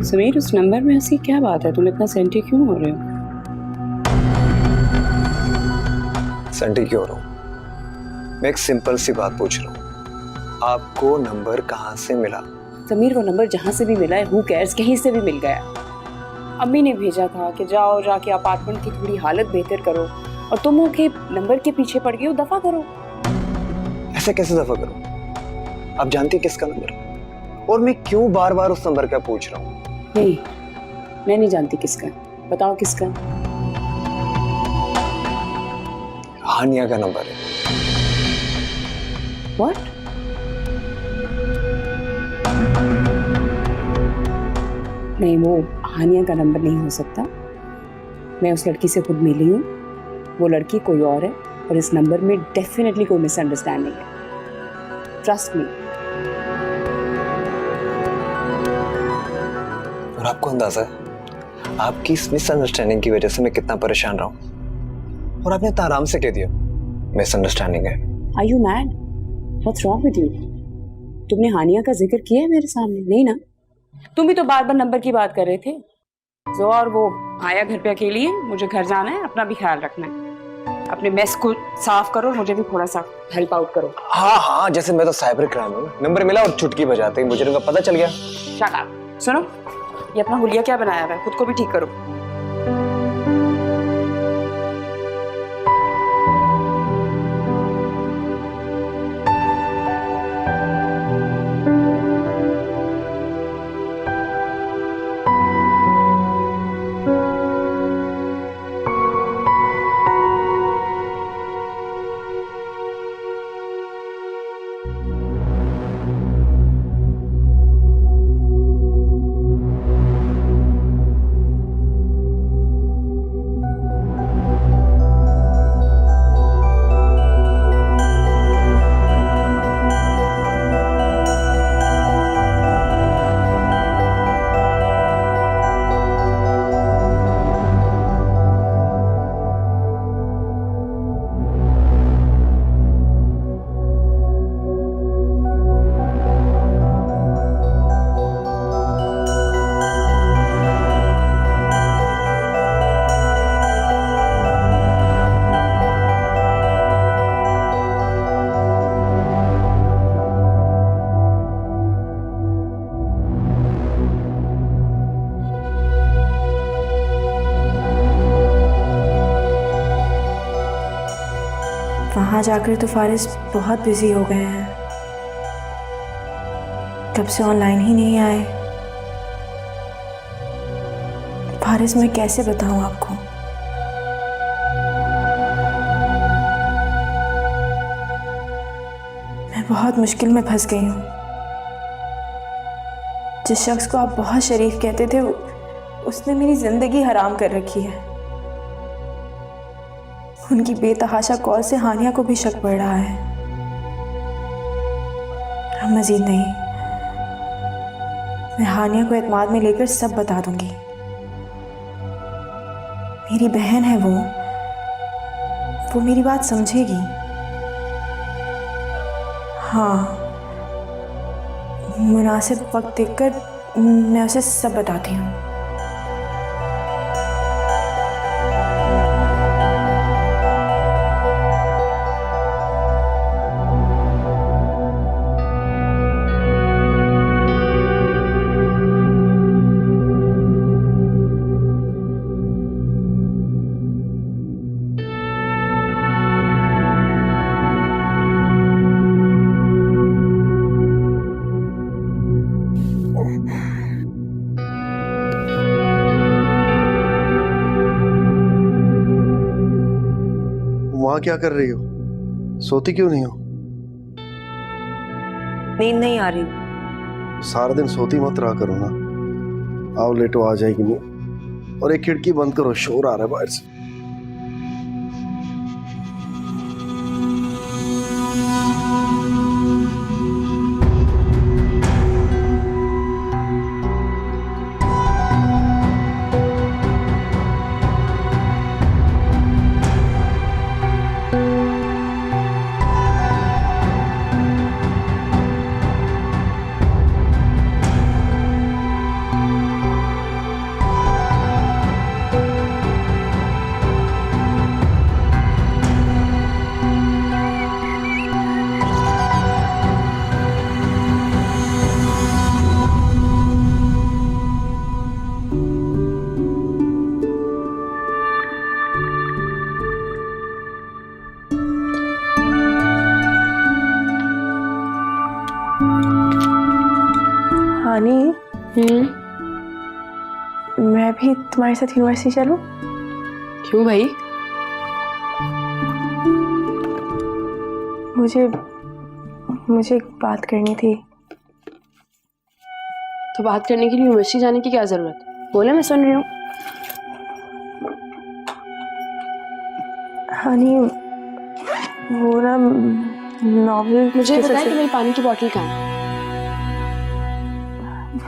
समीर, उस नंबर में ऐसी क्या बात है? तुम इतना सेंटी क्यों हो रहे हो? सेंटी क्यों हो रहा हूँ? मैं एक सिंपल सी बात पूछ रहा हूँ, आपको नंबर कहाँ से मिला? समीर, वो नंबर जहाँ से भी मिला है, हु केयर्स, कहीं से भी मिल गया। अम्मी ने भेजा था कि जाओ जाके अपार्टमेंट की थोड़ी हालत बेहतर करो, और तुम के नंबर के पीछे पड़ गए हो। दफा करो। ऐसे कैसे दफा करूँ? आप जानती हैं किसका नंबर? और मैं क्यों बार बार उस नंबर का पूछ रहा हूँ? नहीं, मैं नहीं जानती किसका। बताओ किसका। हानिया का नंबर है। What? नहीं, वो हानिया का नंबर नहीं हो सकता। मैं उस लड़की से खुद मिली हूँ। वो लड़की कोई और है, और इस नंबर में डेफिनेटली कोई मिसअंडरस्टैंडिंग है। Trust me. और आपको अंदाजा है आपकी इस मिसअंडरस्टैंडिंग की वजह से मैं कितना परेशान रहा हूँ? और आपने इतना आराम से कह दिया मिसअंडरस्टैंडिंग है। Are you mad? What's wrong with you? तुमने हानिया का जिक्र किया है मेरे सामने? नहीं ना? तुम भी तो बार बार नंबर की बात कर रहे थे। जो और वो आया घर पे अकेली है, मुझे घर जाना है, अपना भी ख्याल रखना है। अपने मेस को साफ करो, मुझे भी थोड़ा सा हेल्प आउट करो। हाँ हाँ, जैसे मैं तो साइबर क्राइम हूँ। नंबर मिला और चुटकी बजाते ही मुझे उनका पता चल गया। Shut up. सुनो, ये अपना हुलिया क्या बनाया हुआ है, खुद को भी ठीक करो। वहाँ जाकर तो फारिस बहुत बिजी हो गए हैं, कब से ऑनलाइन ही नहीं आए। फारिस, मैं कैसे बताऊँ आपको? मैं बहुत मुश्किल में फंस गई हूँ। जिस शख्स को आप बहुत शरीफ कहते थे, उसने मेरी जिंदगी हराम कर रखी है। उनकी बेतहाशा कॉल से हानिया को भी शक पड़ रहा है। अब मजीद नहीं, मैं हानिया को एतमाद में लेकर सब बता दूंगी। मेरी बहन है वो मेरी बात समझेगी। हाँ, मुनासिब वक्त देखकर मैं उसे सब बताती हूँ। वहां क्या कर रही हो? सोती क्यों नहीं हो? नींद नहीं आ रही। सारा दिन सोती मत रहा करो ना। आओ लेटो, आ जाएगी नींद। और एक खिड़की बंद करो, शोर आ रहा है बाहर से। हानी, मैं भी तुम्हारे साथ यूनिवर्सिटी चलूं? क्यों भाई? मुझे एक बात करनी थी। तो बात करने के लिए यूनिवर्सिटी जाने की क्या जरूरत? बोले, मैं सुन रही हूँ। हानी, वो ना नॉवल मुझे बताया कि मेरी पानी की बोतल कहाँ है?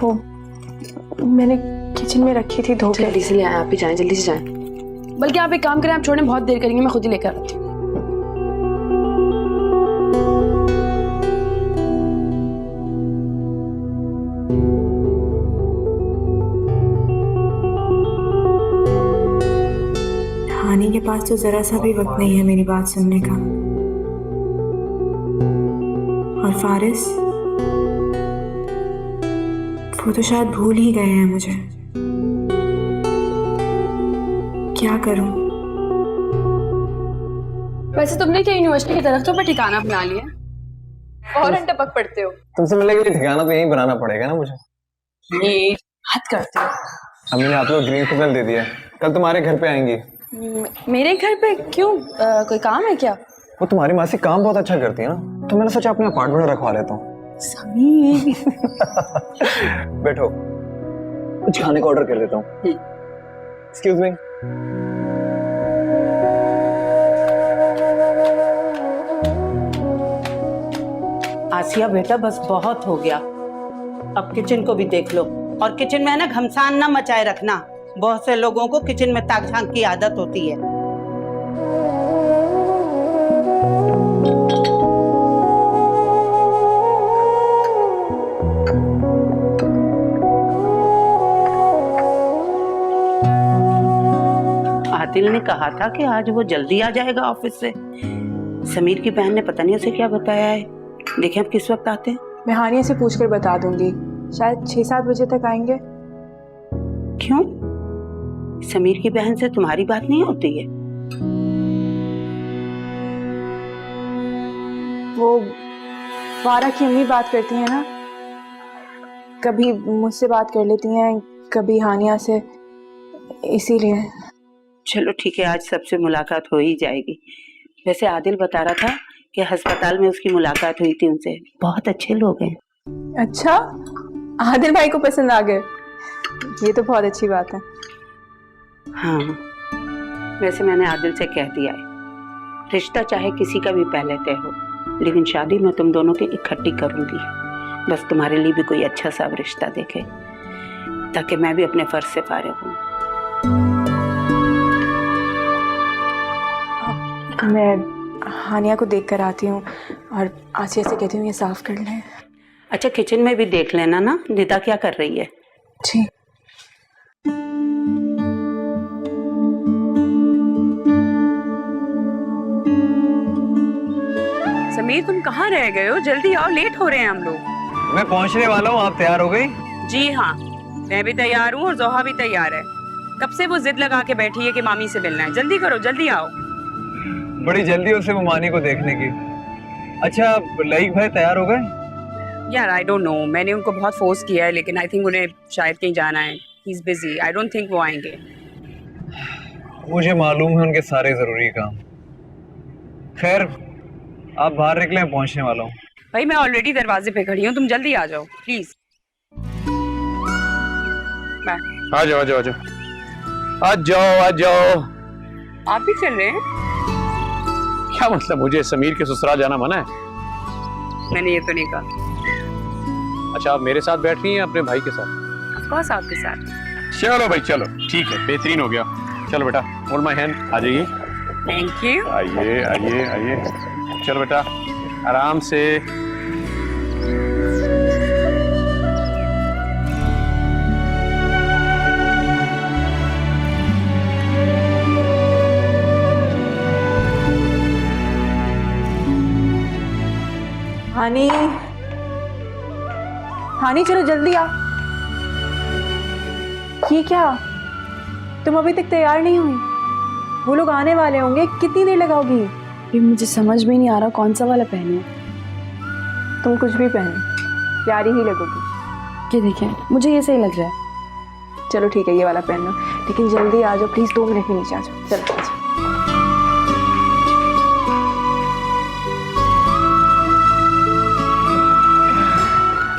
वो मैंने किचन में रखी थी धो के। जल्दी से ले आए, आप ही जाएं, जल्दी से जाएं। बल्कि आप एक काम करें, आप छोड़ने बहुत देर करेंगे, मैं खुद ही लेकर आती हूँ। हानी के पास तो जरा सा भी वक्त नहीं है मेरी बात सुनने का। और फारिस, वो तो शायद भूल ही गए हैं मुझे। क्या करूं? वैसे तुमने क्या यूनिवर्सिटी के दरख्तों पर ठिकाना बना लिया? फौरन टपक पड़ते हो। तुमसे मिलने के लिए ठिकाना तो यहीं बनाना पड़ेगा ना मुझे। ये हद करते हो। अम्मी ने आप लोग ग्रीन सिग्नल दे दिया, कल तुम्हारे घर पे आएंगी। मेरे घर पे क्यों? कोई काम है क्या? वो तुम्हारी मासी काम बहुत अच्छा करती है ना, तो मैंने सोचा अपने अपार्टमेंट में रखवा लेता हूँ। समीर। बैठो, कुछ खाने का ऑर्डर कर लेता हूँ। Excuse me. आसिया बेटा, बस बहुत हो गया। अब किचन को भी देख लो, और किचन में है ना घमसान ना मचाए रखना। बहुत से लोगों को किचन में ताक झांक की आदत होती है। आदिल ने कहा था कि आज वो जल्दी आ जाएगा ऑफिस से। समीर की बहन ने पता नहीं उसे क्या बताया है। देखें अब किस वक्त आते हैं। मैं हानिया से पूछकर बता दूंगी, शायद 6-7 बजे तक आएंगे। क्यों? समीर की बहन से तुम्हारी बात नहीं होती है? वो वारा की अम्मी बात करती है ना, कभी मुझसे बात कर लेती हैं, कभी हानिया से, इसीलिए। चलो ठीक है, आज सबसे मुलाकात हो ही जाएगी। वैसे आदिल बता रहा था कि अस्पताल में उसकी मुलाकात हुई थी उनसे। बहुत अच्छे लोग हैं। अच्छा, आदिल भाई को पसंद आ गए? ये तो बहुत अच्छी बात है। हाँ, वैसे मैंने आदिल से कह दिया है, रिश्ता चाहे किसी का भी पहले तय हो, लेकिन शादी मैं तुम दोनों की इकट्ठी करूंगी। बस तुम्हारे लिए भी कोई अच्छा सा रिश्ता देखे, ताकि मैं भी अपने फर्ज से फारिग हूँ। मैं हानिया को देख कर आती हूँ और आसिया से कहती हूँ ये साफ कर लें। अच्छा, किचन में भी देख लेना ना, निदा क्या कर रही है। जी। समीर, तुम कहाँ रह गए हो? जल्दी आओ, लेट हो रहे हैं हम लोग। मैं पहुंचने वाला हूँ, आप तैयार हो गई? जी हाँ, मैं भी तैयार हूँ और जोहा भी तैयार है। कब से वो जिद लगा के बैठी है कि मामी से मिलना है। जल्दी करो, जल्दी आओ। बड़ी जल्दी उसे मानी को देखने की। अच्छा, लईक भाई तैयार हो गए? यार आई डोंट नो, मैंने उनको बहुत फोर्स किया है, लेकिन आई थिंक उन्हें शायद कहीं जाना है। He is busy, I don't think वो आएंगे। मुझे मालूम है उनके सारे जरूरी काम। खैर, आप बाहर निकले, मैं पहुंचने वाला हूँ। भाई मैं ऑलरेडी दरवाजे पे खड़ी हूँ, तुम जल्दी आ जाओ प्लीज। आ जाओ आ जाओ आ जाओ आ जाओ आ जाओ। आप भी चल रहे हैं? क्या मतलब, मुझे समीर के ससुराल जाना मना है? मैंने ये तो नहीं कहा। अच्छा, आप मेरे साथ बैठ रही हैं अपने भाई के साथ? ऑफ कोर्स आपके साथ। चलो भाई चलो, ठीक है, बेहतरीन हो गया। चलो बेटा, होल्ड माय हैंड, आ जाइए। Thank you. आइए आइए आइए, चलो बेटा, आराम से। हानी, हानी चलो जल्दी आ। ये क्या, तुम अभी तक तैयार नहीं हुई? वो लोग आने वाले होंगे, कितनी देर लगाओगी? ये मुझे समझ में नहीं आ रहा कौन सा वाला पहने। तुम कुछ भी पहने, प्यारी ही लगोगी। ये देखिए, मुझे ये सही लग रहा है। चलो ठीक है, ये वाला पहन लो, लेकिन जल्दी आ जाओ प्लीज, 2 मिनट में नीचे आ जाओ। चलो आ जाओ।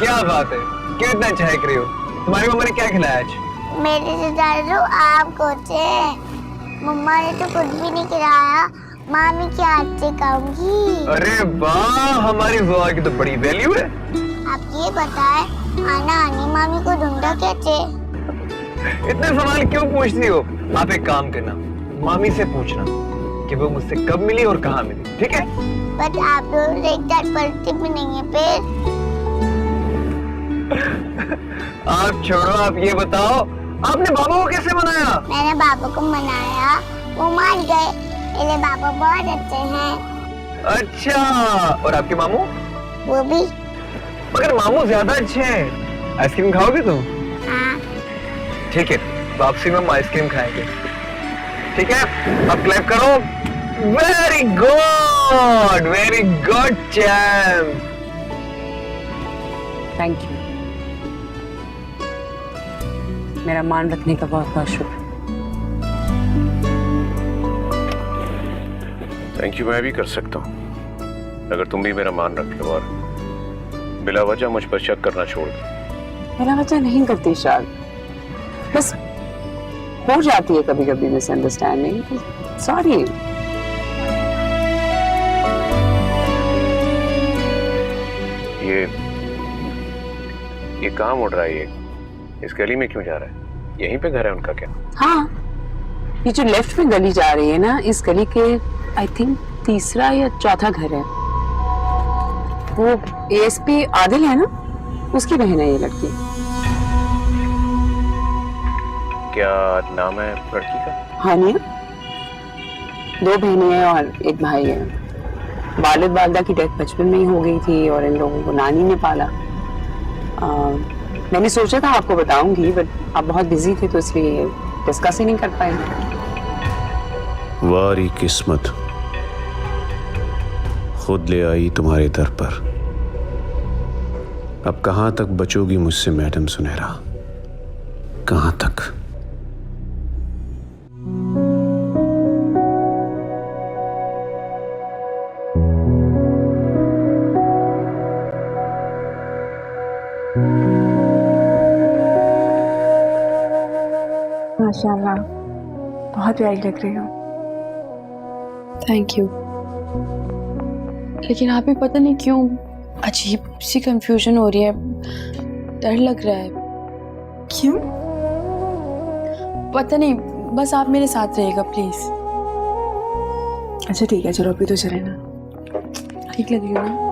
क्या बात है, क्यों इतना चहक रही हो? तुम्हारी मम्मा ने क्या खिलाया आज? मेरे से ज्यादा आप कोचे, मम्मा ने तो कुछ भी नहीं खिलाया, मामी के हाथ से खाऊंगी। अरे वाह, हमारी जुआ की तो बड़ी वैल्यू है। आप ये बताएं, आना आनी मामी को ढूंढा कैसे? इतने सवाल क्यों पूछती हो? आप एक काम करना, मामी से पूछना कि वो मुझसे कब मिली और कहाँ मिली, ठीक है? बट आप लोग एक साथ पढ़ते भी नहीं है फिर। आप छोड़ो, आप ये बताओ, आपने बाबा को कैसे मनाया? मैंने बाबा को मनाया, वो मान गए, मेरे बाबा बहुत अच्छे हैं। अच्छा, और आपके मामू? वो भी। मगर मामू ज्यादा अच्छे हैं। आइसक्रीम खाओगे तुम? हाँ। ठीक है, वापसी में हम आइसक्रीम खाएंगे, ठीक है? अब क्लैप करो। Very good champ. Thank you, मेरा मान रखने का बहुत बहुत शुक्र। थैंक यू मैं भी कर सकता हूँ, अगर तुम भी मेरा मान रख लो और बिला वजह मुझ पर शक करना छोड़ दो। मेरा वजह नहीं करती शायद, बस हो जाती है कभी कभी मिसअंडरस्टैंडिंग। सॉरी। ये कहाँ मुड़ रहा है? ये इस गली में क्यों जा रहा है? यहीं पे घर है उनका क्या? हाँ, ये जो लेफ्ट में गली जा रही है ना, इस गली के आई थिंक 3रा या 4था घर है। वो एएसपी आदिल है ना, उसकी बहन है ये लड़की। क्या नाम है लड़की का? हानिया। 2 बहनें हैं और एक भाई है। वालिद वालदा की डेथ बचपन में ही हो गई थी और इन लोगों को नानी ने पाला। मैंने सोचा था आपको बताऊंगी, बट आप बहुत बिजी थे तो इसलिए डिस्कस ही नहीं कर पाए। वारी किस्मत खुद ले आई तुम्हारे दर पर। अब कहां तक बचोगी मुझसे मैडम सुनहरा, कहां तक? माशाल्लाह, बहुत प्यारी लग रही हो। Thank you. लेकिन आप भी पता नहीं क्यों अजीब सी कंफ्यूजन हो रही है, डर लग रहा है। क्यों? पता नहीं, बस आप मेरे साथ रहिएगा प्लीज। अच्छा ठीक है, चलो अभी तो चले ना। ठीक लग रही हो ना?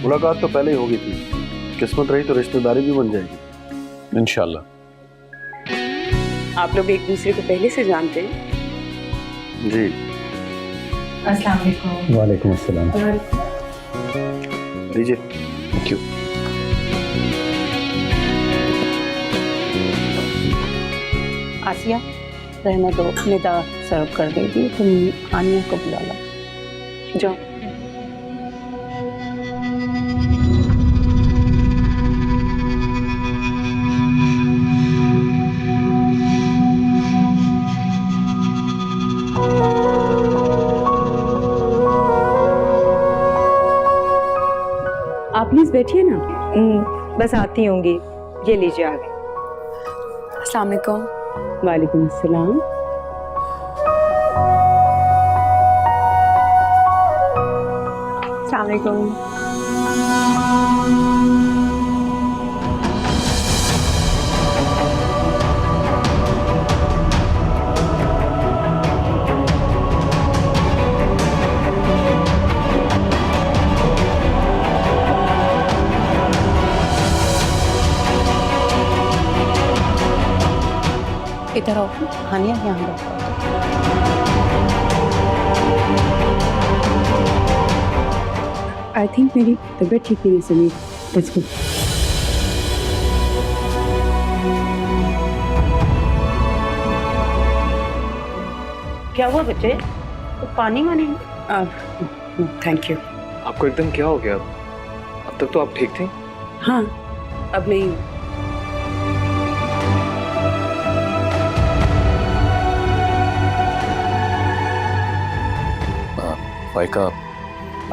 मुलाकात तो पहले ही हो गई थी, किस्मत रही तो रिश्तेदारी भी बन जाएगी इंशाल्लाह। आप लोग एक दूसरे को पहले से जानते हैं? जी। अस्सलाम वालेकुम। वालेकुम अस्सलाम। लीजिए। Thank you. आसिया, रहने दो, निदा सर्व कर देगी, तुम आनिया को बुला लो। जाओ। आप प्लीज बैठिए ना। बस आती होंगी, ये लीजिए आ गए। अस्सलाम वालेकुम। वालेकुम अस्सलाम। अस्सलाम वालेकुम। इधर आओ हानिया, यहाँ बैठो। आई थिंक मेरी तबीयत ठीक नहीं है समीर। Let's go. क्या हुआ बच्चे? तो पानी वानी? Thank you. आपको एकदम क्या हो गया? अब तक तो आप ठीक थी। हाँ अब नहीं हूँ। वाइका,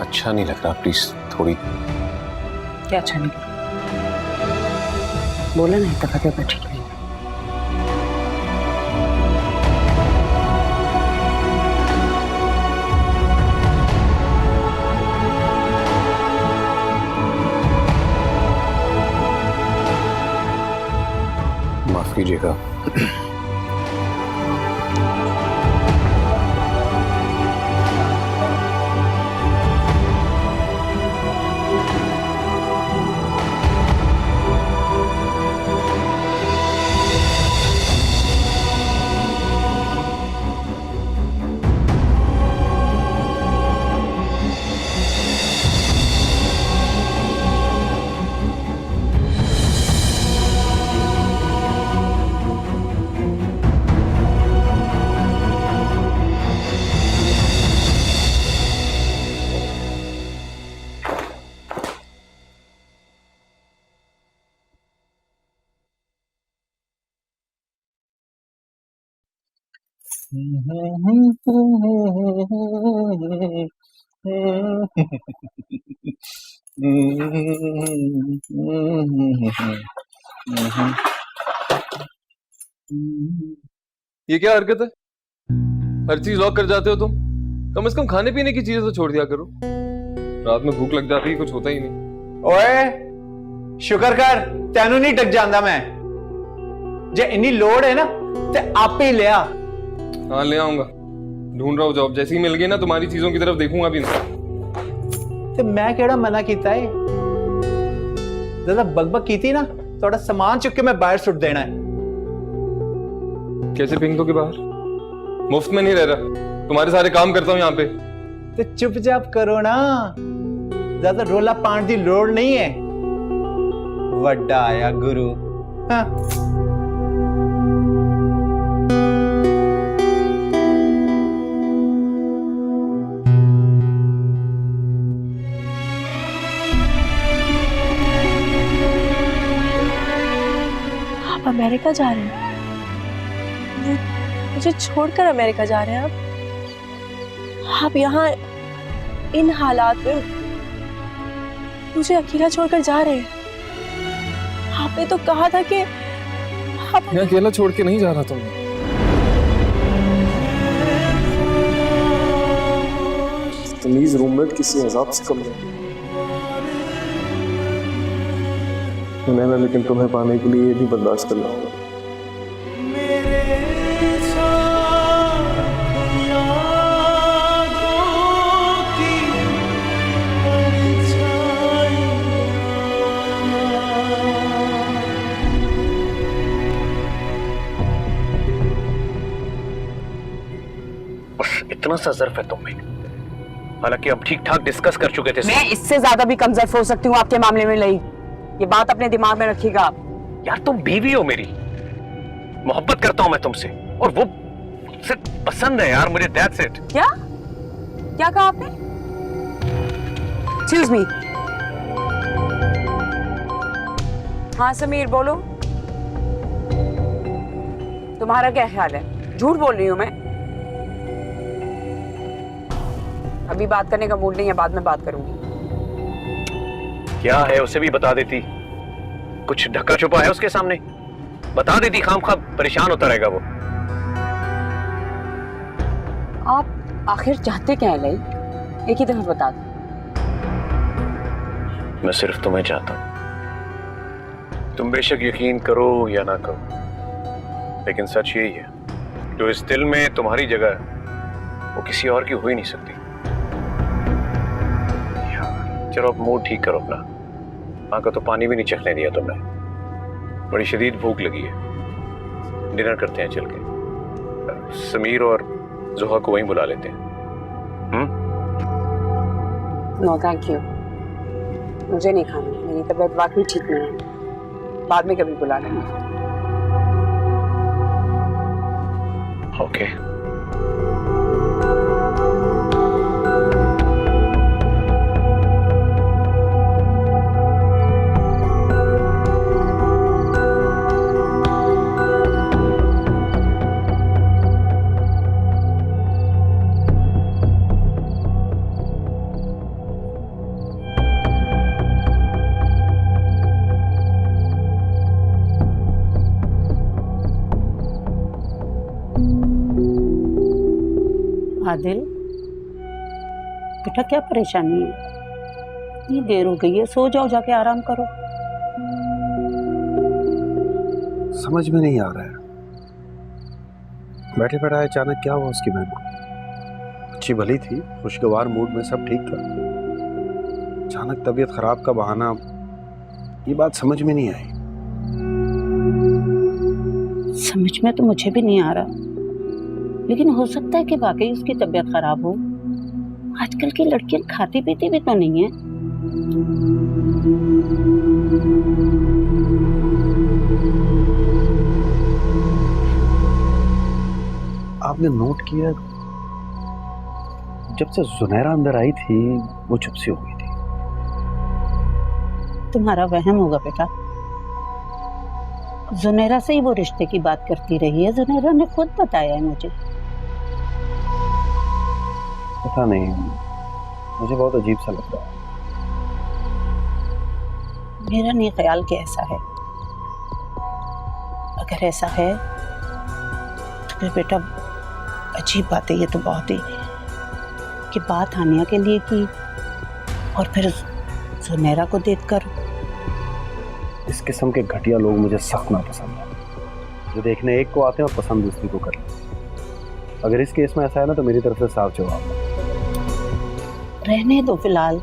अच्छा नहीं लग रहा, प्लीज थोड़ी। क्या अच्छा नहीं? बोला नहीं था तबीयत ठीक नहीं। माफ कीजिएगा। ये क्या हरकत है? हर चीज लॉक कर जाते हो तुम। कम से कम खाने पीने की चीजें तो छोड़ दिया करो। रात में भूख लग जाती है, कुछ होता ही नहीं। ओए शुक्र कर तेनू नहीं टक जांदा मैं। जे इन्नी लोड है ना ते आप ही ले आ। हाँ ले आऊंगा, ढूंढ रहा हूँ जॉब। जैसे ही मिल गई ना तुम्हारी चीजों की तरफ देखूंगा भी ना। ते मैं केड़ा मना कीता है? ज्यादा बकबक की थी ना थोड़ा सामान चुक के मैं बाहर सुट देना है। कैसे फेंक दो के बाहर? मुफ्त में नहीं रह रहा, तुम्हारे सारे काम करता हूँ यहाँ पे। ते चुपचाप करो ना, ज्यादा रोला पाण दी लोड़ नहीं है। वड्डा आया गुरु। हाँ। आप अमेरिका जा रहे हैं? मुझे छोड़कर अमेरिका जा रहे हैं आप यहाँ इन हालात में मुझे अकेला छोड़कर जा रहे हैं? आपने तो कहा था कि आप... मैं अकेला छोड़ के नहीं जा रहा तुम। तमीज रूममेट किसी हिसाब से कम है। नैना, लेकिन तुम्हें पाने के लिए ये भी बर्दाश्त करना होगा। इतना सा ज़र्फ है तुम में। हालांकि अब ठीक ठाक डिस्कस कर चुके थे। मैं इससे ज्यादा भी कम ज़र्फ हो सकती हूँ आपके मामले में। लई, ये बात अपने दिमाग में रखिएगा आप। यार तुम बीवी हो मेरी, मोहब्बत करता हूं मैं तुमसे और वो सिर्फ पसंद है यार मुझे। That's it. क्या क्या कहा आपने? Excuse me. हाँ समीर बोलो, तुम्हारा क्या ख्याल है? झूठ बोल रही हूं मैं? अभी बात करने का मूड नहीं है, बाद में बात करूंगी। क्या है उसे भी बता देती। कुछ ढका छुपा है उसके सामने, बता देती, खामखा परेशान होता रहेगा वो। आप आखिर चाहते क्या है लई? एक ही दफा बता दो। मैं सिर्फ तुम्हें चाहता हूं। तुम बेशक यकीन करो या ना करो, लेकिन सच यही है, जो इस दिल में तुम्हारी जगह है वो किसी और की हो ही नहीं सकती। चलो अब मूड ठीक करो अपना। माँ का तो पानी भी नहीं चखने दिया तुमने। बड़ी शदीद भूख लगी है, डिनर करते हैं चल के। समीर और जोहा को वहीं बुला लेते हैं। नो थैंक यू, मुझे नहीं खाना, मेरी तबीयत वाकई ठीक नहीं है। बाद में कभी बुला लेंगे। ओके। आदिल बेटा, क्या परेशानी है? इतनी देर हो गई है, सो जाओ, जाके आराम करो। समझ में नहीं आ रहा है, बैठे बैठे अचानक क्या हुआ उसकी बहन को? अच्छी भली थी, खुशगवार मूड में सब ठीक था, अचानक तबीयत खराब का बहाना, ये बात समझ में नहीं आई। समझ में तो मुझे भी नहीं आ रहा, लेकिन हो सकता है कि वाकई उसकी तबीयत खराब हो। आजकल की लड़कियां खाती पीती भी तो नहीं है। आपने नोट किया, जब से जुनैरा अंदर आई थी वो चुप सी हो गई थी। तुम्हारा वहम होगा बेटा, जुनैरा से ही वो रिश्ते की बात करती रही है। जुनैरा ने खुद बताया है मुझे। पता नहीं, मुझे बहुत अजीब सा लग रहा है। मेरा नहीं ख्याल कि ऐसा है। अगर ऐसा है तो फिर बेटा अजीब बात है ये तो बहुत ही, कि बात हानिया के लिए की और फिर जुनैरा को देखकर। इस किस्म के घटिया लोग मुझे सख्त नापसंद है, जो देखने एक को आते हैं और पसंद दूसरी को करते हैं। अगर इस केस में ऐसा है ना तो मेरी तरफ से साफ जवाब है। रहने दो फिलहाल,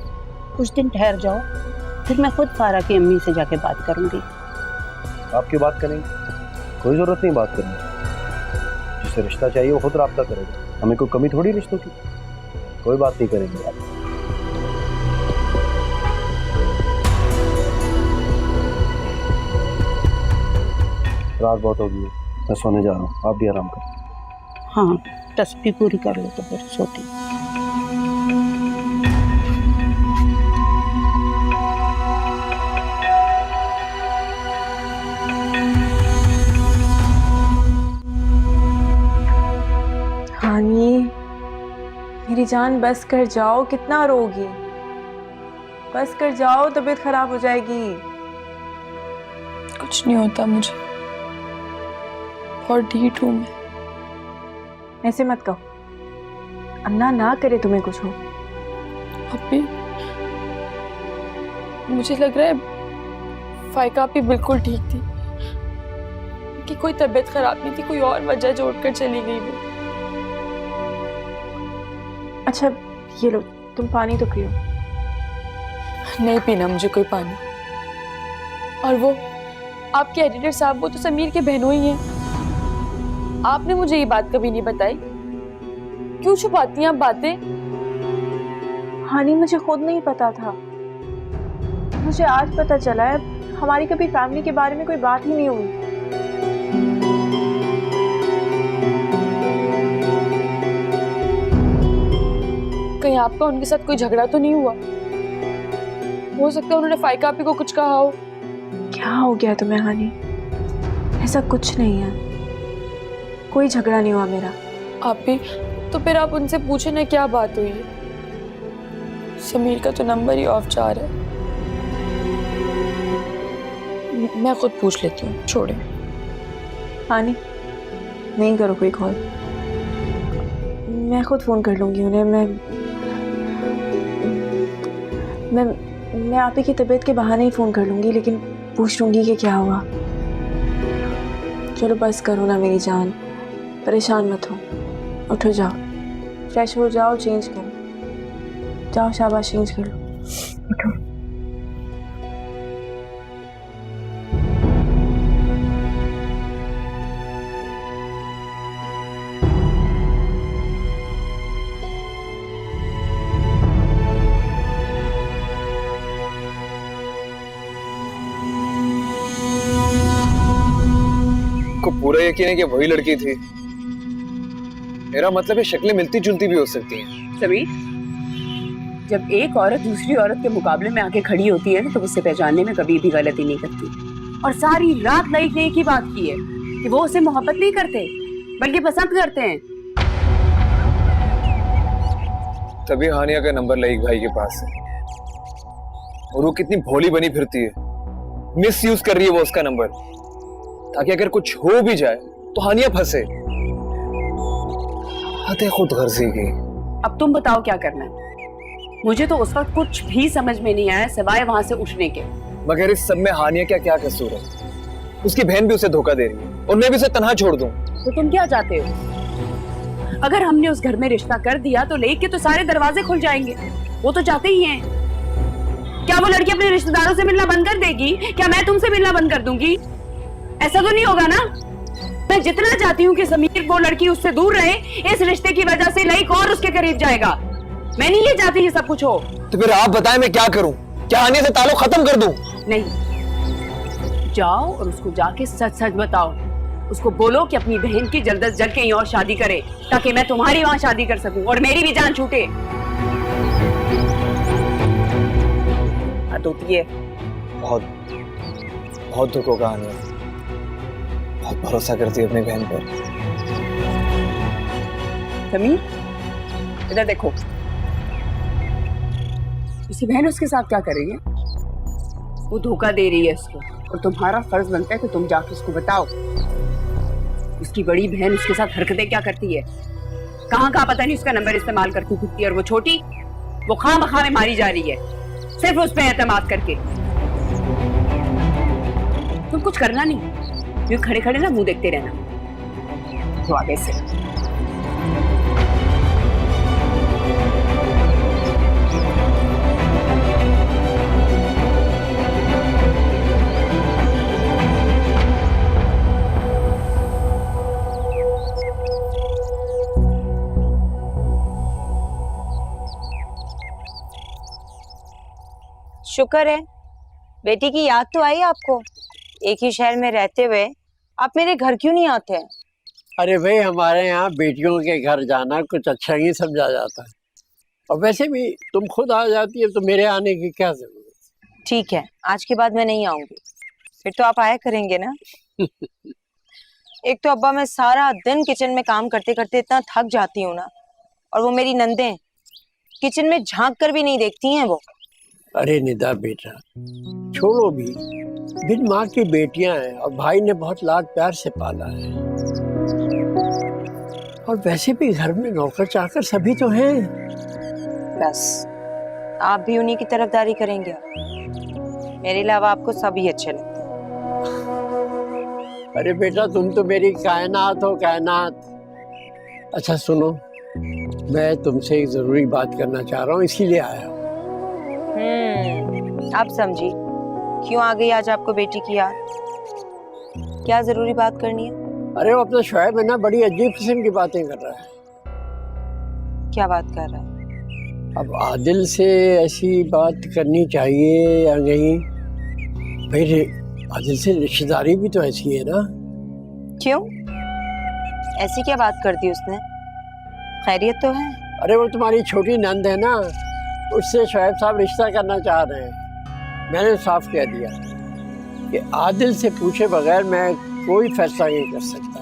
कुछ दिन ठहर जाओ, फिर मैं खुद फारा की अम्मी से जाके बात करूंगी। आप क्यों बात करेंगे? कोई जरूरत नहीं बात करने की। जिसे रिश्ता चाहिए वो खुद राब्ता करेगा, हमें कोई कमी थोड़ी रिश्तों की। कोई बात नहीं करेंगे आप। रात बहुत होगी, मैं सोने जा रहा हूँ, आप भी आराम करें। हाँ, तस्बीह पूरी कर लो तो फिर सोती। हानी, मेरी जान बस कर जाओ, कितना रोगी? बस कर जाओ, तबीयत खराब हो जाएगी। कुछ नहीं होता मुझे, और ढीठ हूँ मैं। ऐसे मत कहो, अन्ना ना करे तुम्हें कुछ हो। अभी मुझे लग रहा है फायका भी बिल्कुल ठीक थी, कि कोई तबीयत खराब नहीं थी, कोई और वजह जोड़कर चली गई वो। अच्छा ये लो, तुम पानी तो पियो। नहीं पीना मुझे कोई पानी। और वो आपके एडिटर साहब, वो तो समीर के बहनों ही हैं। आपने मुझे ये बात कभी नहीं बताई, क्यों छुपाती हैं आप बातें? हानी, मुझे खुद नहीं पता था, मुझे आज पता चला है। हमारी कभी फैमिली के बारे में कोई बात ही नहीं हुई। कहीं आपका उनके साथ कोई झगड़ा तो नहीं हुआ? हो सकता है उन्होंने फायका आपी को कुछ कहा हो। क्या हो गया तुम्हें हानी? ऐसा कुछ नहीं है, कोई झगड़ा नहीं हुआ मेरा। आप भी तो फिर आप उनसे पूछे ना क्या बात हुई है। समीर का तो नंबर ही ऑफ जा रहा है। मैं खुद पूछ लेती हूँ, छोड़े। पानी नहीं करो कोई कॉल, मैं खुद फोन कर लूंगी उन्हें। मैं आप ही की तबीयत के बहाने ही फोन कर लूंगी, लेकिन पूछ लूंगी कि क्या हुआ। चलो बस करो ना मेरी जान, परेशान मत हो। उठो, जाओ फ्रेश हो जाओ, चेंज करो, जाओ शाबाश चेंज कर लो, उठो। को पूरा यकीन है कि वही लड़की थी। मेरा मतलब है शक्लें मिलती जुलती भी हो सकती हैं। समीर, जब एक औरत दूसरी औरत के मुकाबले में आके खड़ी होती है ना, तो उसे पहचानने में कभी भी गलती नहीं करती। और सारी रात लईक ने एक ही बात की है कि वो उसे मोहब्बत नहीं करते बल्कि पसंद करते हैं। तभी हानिया का नंबर लईक भाई के पास है, और वो कितनी भोली बनी फिरती है। मिस यूज कर रही है वो उसका नंबर, ताकि अगर कुछ हो भी जाए तो हानिया फंसे। हद खुद गर्जी की। अब तुम बताओ क्या करना है? मुझे तो उस वक्त कुछ भी समझ में नहीं आया सिवाय वहां से उठने के। मगर इस सब में हानिया क्या क्या कसूर है? उसकी बहन भी उसे धोखा दे रही है और मैं भी उसे तन्हा छोड़ दूं। तो तुम क्या चाहते हो? अगर हमने उस घर में रिश्ता कर दिया तो लेके तो सारे दरवाजे खुल जाएंगे। वो तो चाहते ही हैं। क्या वो लड़की अपने रिश्तेदारों से मिलना बंद कर देगी? क्या मैं तुमसे मिलना बंद कर दूंगी? ऐसा तो नहीं होगा ना? मैं जितना चाहती हूँ कि समीर वो लड़की उससे दूर रहे, इस रिश्ते की वजह से लईक और उसके करीब जाएगा। मैं नहीं ये चाहती ये सब कुछ हो। तो फिर आप बताएं मैं क्या करूं? क्या हानिया से ताल्लुक खत्म कर दूं? नहीं, जाओ और उसको जाके सच सच बताओ। उसको बोलो कि अपनी बहन की जल्द अज जल्द कहीं और शादी करे, ताकि मैं तुम्हारी वहां शादी कर सकूं और मेरी भी जान छूटे। होती है बहुत बहुत दुख होगा हानिया, बहुत भरोसा करती है अपनी बहन पर। समीर, इधर देखो, उसकी बहन उसके साथ क्या कर रही है? वो धोखा दे रही है उसको, और तुम्हारा फर्ज बनता है कि तुम जाके उसको बताओ। उसकी बड़ी बहन उसके साथ हरकतें क्या करती है, कहाँ कहाँ पता नहीं उसका नंबर इस्तेमाल करती फिरती है, और वो छोटी, वो खामखा में मारी जा रही है सिर्फ उस पर एतमाद करके। तुम कुछ करना नहीं, यूं खड़े खड़े ना मुंह देखते रहना। तो आगे से शुक्र है बेटी की याद तो आई आपको। एक ही शहर में रहते हुए आप मेरे घर क्यों नहीं आते हैं? अरे भाई, हमारे यहाँ बेटियों के घर जाना कुछ अच्छा ही समझा जाता है, और वैसे भी तुम खुद आ जाती है तो मेरे आने की क्या जरूरत। ठीक है, आज के बाद मैं नहीं आऊंगी, फिर तो आप आया करेंगे ना। एक तो अब्बा, मैं सारा दिन किचन में काम करते करते इतना थक जाती हूँ ना, और वो मेरी नंदें किचन में झांक कर भी नहीं देखती हैं वो। अरे निदा बेटा, छोड़ो भी, बिन माँ की बेटियां हैं और भाई ने बहुत लाड प्यार से पाला है, और वैसे भी घर में नौकर चाकर सभी तो हैं। बस आप भी उन्हीं की तरफदारी करेंगे? मेरे अलावा आपको सभी अच्छे लगते हैं। अरे बेटा, तुम तो मेरी कायनात हो, कायनात। अच्छा सुनो, मैं तुमसे एक जरूरी बात करना चाह रहा हूँ, इसीलिए आया हूँ। आप समझी क्यों आ गई आज आपको बेटी की याद? क्या जरूरी बात करनी है? अरे वो अपना शोएब है ना, बड़ी अजीब किस्म की बातें कर रहा है। क्या बात कर रहा है? अब आदिल से ऐसी बात करनी चाहिए या नहीं? भाई आदिल से रिश्तेदारी भी तो ऐसी है ना। क्यों, ऐसी क्या बात कर दी उसने? खैरियत तो है? अरे वो तुम्हारी छोटी नंद है ना, उससे शोएब साहब रिश्ता करना चाह रहे हैं। मैंने साफ कह दिया कि आदिल से पूछे बगैर मैं कोई फैसला नहीं कर सकता।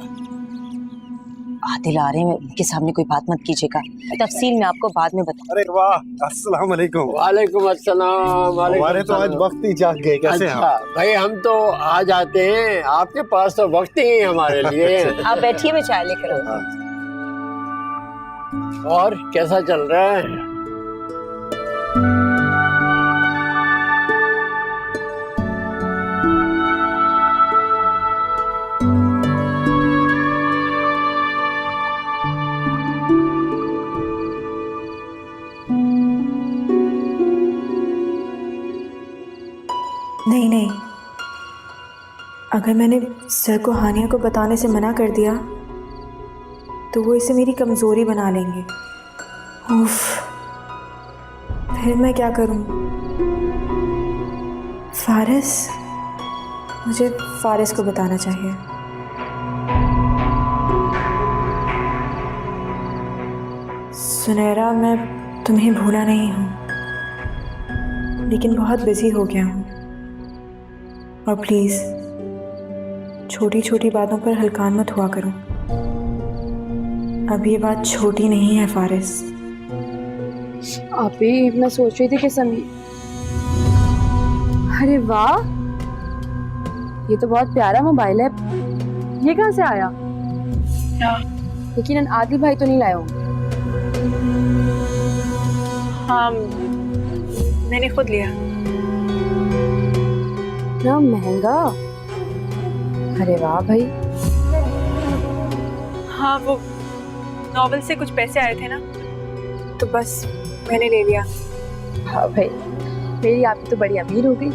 आदिल आ रहे हैं, उनके सामने कोई बात मत कीजिएगा, तफसील में आपको बाद में बता। अरे वाह, अस्सलाम वालेकुम। वालेकुम अस्सलाम। हमारे तो आज वक्त ही जाग गए, कैसे हैं अच्छा आप? भाई, हम तो आ जाते हैं, आपके पास तो वक्त ही है हमारे लिए। आप बैठिए, मैं चाय लेकर आऊँ। और कैसा चल रहा है? नहीं नहीं, अगर मैंने सर को हानिया को बताने से मना कर दिया तो वो इसे मेरी कमज़ोरी बना लेंगे। उफ, फिर मैं क्या करूं? फारिस, मुझे फारिस को बताना चाहिए। सुनहरा, मैं तुम्हें भूला नहीं हूँ, लेकिन बहुत बिजी हो गया हूँ। और प्लीज़ छोटी छोटी बातों पर हल्कान मत हुआ करो। अब ये बात छोटी नहीं है फारिस। अभी मैं सोच रही थी कि समीर, अरे वाह, ये तो बहुत प्यारा मोबाइल है, ये कहाँ से आया? यकीनन आदिल भाई तो नहीं लाए होंगे। हाँ, मैंने खुद लिया। इतना महंगा? अरे वाह भाई। हाँ, वो नॉवेल से कुछ पैसे आए थे ना, तो बस मैंने ले लिया। हाँ भाई, मेरी आप तो बड़ी अमीर हो गई।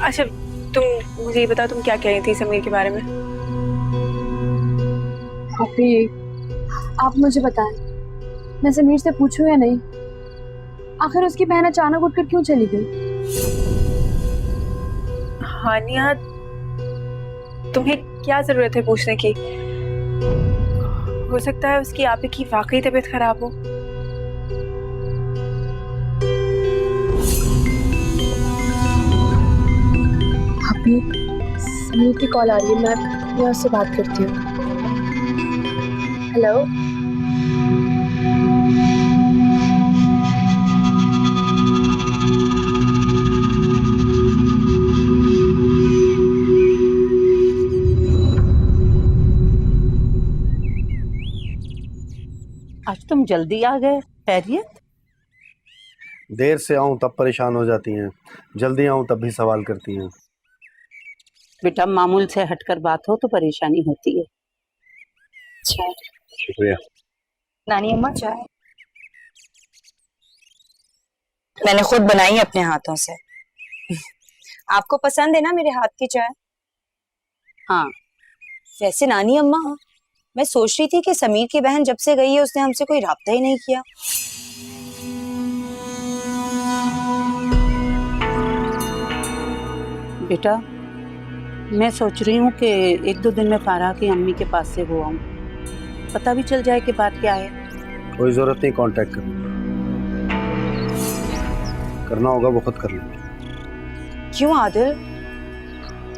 अच्छा, तुम मुझे ये बताओ, तुम क्या कह रही थी समीर के बारे में? अभी आप मुझे बताएं, मैं समीर से पूछूं या नहीं? आखिर उसकी बहन अचानक उठकर क्यों चली गई? हानिया, तुम्हें क्या जरूरत है पूछने की? हो सकता है उसकी आप ही की वाकई तबीयत खराब हो। अभी समीर की कॉल आ रही है, मैं उससे बात करती हूँ। हेलो, आज तुम जल्दी आ गए, खैरियत? देर से आऊं तब परेशान हो जाती हैं, जल्दी आऊं तब भी सवाल करती हैं। बेटा, मामूल से हटकर बात हो तो परेशानी होती है। शुक्रिया। नानी अम्मा, चाय मैंने खुद बनाई अपने हाथों से। आपको पसंद है ना मेरे हाथ की चाय? हाँ। वैसे नानी अम्मा, मैं सोच रही थी कि समीर की बहन जब से गई है उसने हमसे कोई राब्ता ही नहीं किया। बेटा, मैं सोच रही हूँ कि एक दो दिन में फारा की अम्मी के पास से हो आऊँ, पता भी चल जाए कि बात क्या है। कोई जरूरत नहीं कांटेक्ट करना होगा वो खुद कर लेंगे। क्यों आदिल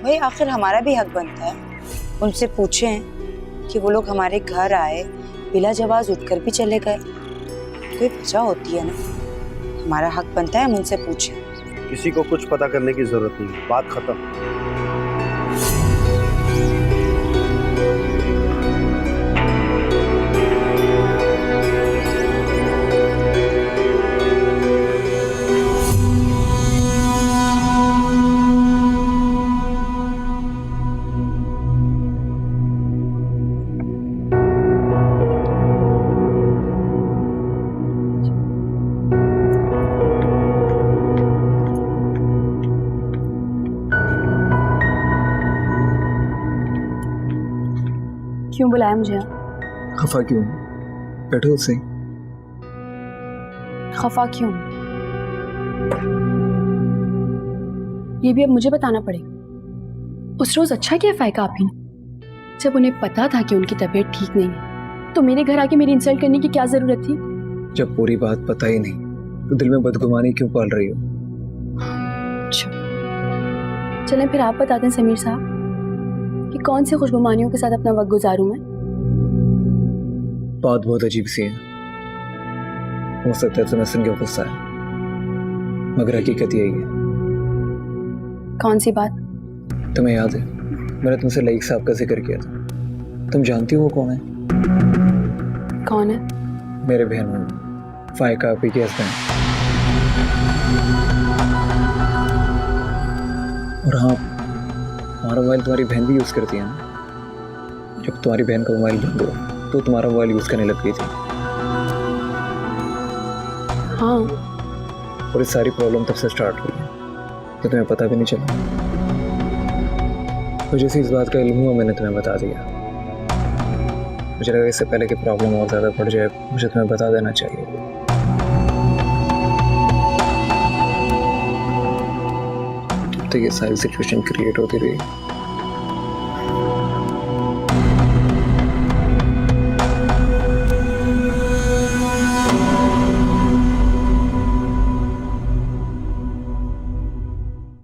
भाई, आखिर हमारा भी हक बनता है। उनसे पूछें कि वो लोग हमारे घर आए, बिला जवाब उठकर भी चले गए, कोई वजह होती है ना। हमारा हक बनता है, हम उनसे पूछें। किसी को कुछ पता करने की जरूरत नहीं, बात खत्म। क्यों बुलाया मुझे? खफा क्यों? बैठो सही। खफा क्यों? ये भी अब मुझे बताना पड़ेगा। उस रोज अच्छा किया फायका आप ही ने, जब उन्हें पता था कि उनकी तबीयत ठीक नहीं है, तो मेरे घर आके मेरी इंसल्ट करने की क्या जरूरत थी? जब पूरी बात पता ही नहीं तो दिल में बदगुमानी क्यों पाल रही हो? अच्छा, चलें फिर आप बता दें समीर साहब कि कि कौन सी खुशगुमानियों के साथ अपना वक्त गुजारूं मैं? बात बहुत अजीब सी है, हो सकता है तुम्हें सुन के गुस्सा है, मगर हकीकत यही है। कौन सी बात? तुम्हें याद है मैंने तुमसे लईक साहब का जिक्र किया था, तुम जानती हो वो कौन है? कौन है? मेरे बहन फायका आपी के हस्बैंड। और हाँ, हमारा मोबाइल तुम्हारी बहन भी यूज़ करती है ना। जब तुम्हारी बहन का मोबाइल बंद हुआ तो तुम्हारा मोबाइल यूज़ करने लग गई थी। हाँ। और इस सारी प्रॉब्लम तब से स्टार्ट हुई है, तो तुम्हें पता भी नहीं चला। तो जैसे इस बात का इल्म हुआ मैंने तुम्हें बता दिया। मुझे लगा इससे पहले कि प्रॉब्लम और ज़्यादा बढ़ जाए मुझे तुम्हें बता देना चाहिए। तो ये सारी सिचुएशन क्रिएट होती रही।